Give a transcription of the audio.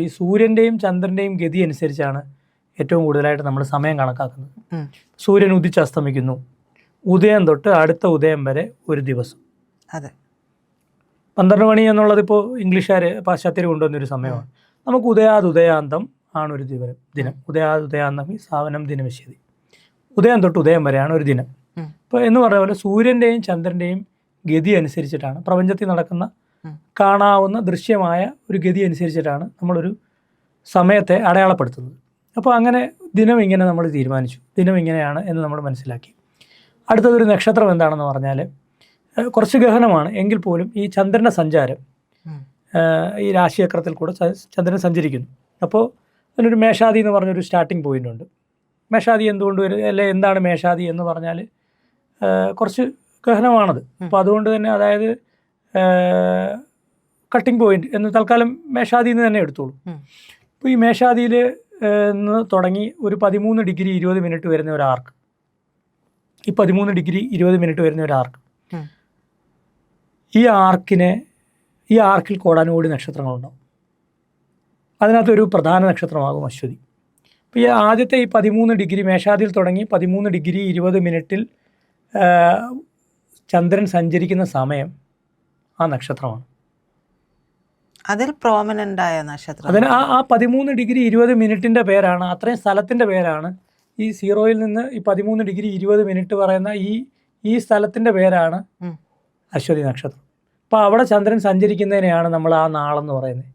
ഈ സൂര്യൻ്റെയും ചന്ദ്രൻ്റെയും ഗതി അനുസരിച്ചാണ് ഏറ്റവും കൂടുതലായിട്ട് നമ്മൾ സമയം കണക്കാക്കുന്നത്. സൂര്യൻ ഉദിച്ചസ്തമിക്കുന്നു, ഉദയം തൊട്ട് അടുത്ത ഉദയം വരെ ഒരു ദിവസം. അതെ, 12 മണി എന്നുള്ളത് ഇപ്പോൾ ഇംഗ്ലീഷുകാർ പാശ്ചാത്യർ കൊണ്ടുവന്നൊരു സമയമാണ്. നമുക്ക് ഉദയാന്തം ആണ് ഒരു ദിനം. ഉദയാന്തം ഈ സാവനം ദിനവിശേഷി. ഉദയം തൊട്ട് ഉദയം വരെയാണ് ഒരു ദിനം. ഇപ്പോൾ എന്ന് പറഞ്ഞ പോലെ സൂര്യൻ്റെയും ചന്ദ്രൻ്റെയും ഗതി അനുസരിച്ചിട്ടാണ് പ്രപഞ്ചത്തിൽ നടക്കുന്ന കാണാവുന്ന ദൃശ്യമായ ഒരു ഗതി അനുസരിച്ചിട്ടാണ് നമ്മളൊരു സമയത്തെ അടയാളപ്പെടുത്തുന്നത്. അപ്പോൾ അങ്ങനെ ദിനം ഇങ്ങനെ നമ്മൾ തീരുമാനിച്ചു, ദിനം ഇങ്ങനെയാണ് എന്ന് നമ്മൾ മനസ്സിലാക്കി. അടുത്തതൊരു നക്ഷത്രം എന്താണെന്ന് പറഞ്ഞാൽ കുറച്ച് ഗഹനമാണ് എങ്കിൽ പോലും ഈ ചന്ദ്രൻ്റെ സഞ്ചാരം ഈ രാശിചക്രത്തിൽ കൂടെ ചന്ദ്രൻ സഞ്ചരിക്കുന്നു. അപ്പോൾ അതിനൊരു മേഷാദി എന്ന് പറഞ്ഞൊരു സ്റ്റാർട്ടിങ് പോയിൻ്റ് ഉണ്ട്. മേഷാദി എന്തുകൊണ്ട് വരും, അല്ലെ എന്താണ് മേഷാദി എന്ന് പറഞ്ഞാൽ കുറച്ച് ഗഹനമാണത്. അപ്പോൾ അതുകൊണ്ട് തന്നെ അതായത് കട്ടിംഗ് പോയിന്റ് എന്ന് തൽക്കാലം മേഷാദി എന്ന് തന്നെ എടുത്തോളൂ. ഇപ്പോൾ ഈ മേഷാദിയിൽ നിന്ന് തുടങ്ങി ഒരു 13 ഡിഗ്രി 20 മിനിറ്റ് വരുന്ന ഒരു ആർക്ക്, ഈ 13 ഡിഗ്രി 20 മിനിറ്റ് വരുന്ന ഒരു ആർക്ക്, ഈ ആർക്കിൽ കോടാനുകോടി നക്ഷത്രങ്ങളുണ്ടാവും. അതിനകത്തൊരു പ്രധാന നക്ഷത്രമാകും അശ്വതി. അപ്പോൾ ഈ ആദ്യത്തെ ഈ 13 ഡിഗ്രി മേഷാദിയിൽ തുടങ്ങി 13 ഡിഗ്രി 20 മിനിറ്റിൽ ചന്ദ്രൻ സഞ്ചരിക്കുന്ന സമയം ആ നക്ഷത്രമാണ്. അതിൽ പ്രോമിനൻ്റ് ആയ നക്ഷത്രം. അതിന് ആ 13 ഡിഗ്രി 20 മിനിറ്റിൻ്റെ പേരാണ്, അത്രയും സ്ഥലത്തിൻ്റെ പേരാണ് ഈ സീറോയിൽ നിന്ന് ഈ 13 ഡിഗ്രി 20 മിനിറ്റ് പറയുന്ന ഈ സ്ഥലത്തിൻ്റെ പേരാണ് അശ്വതി നക്ഷത്രം. അപ്പോൾ അവിടെ ചന്ദ്രൻ സഞ്ചരിക്കുന്നതിനെയാണ് നമ്മൾ ആ നാളെന്ന് പറയുന്നത്.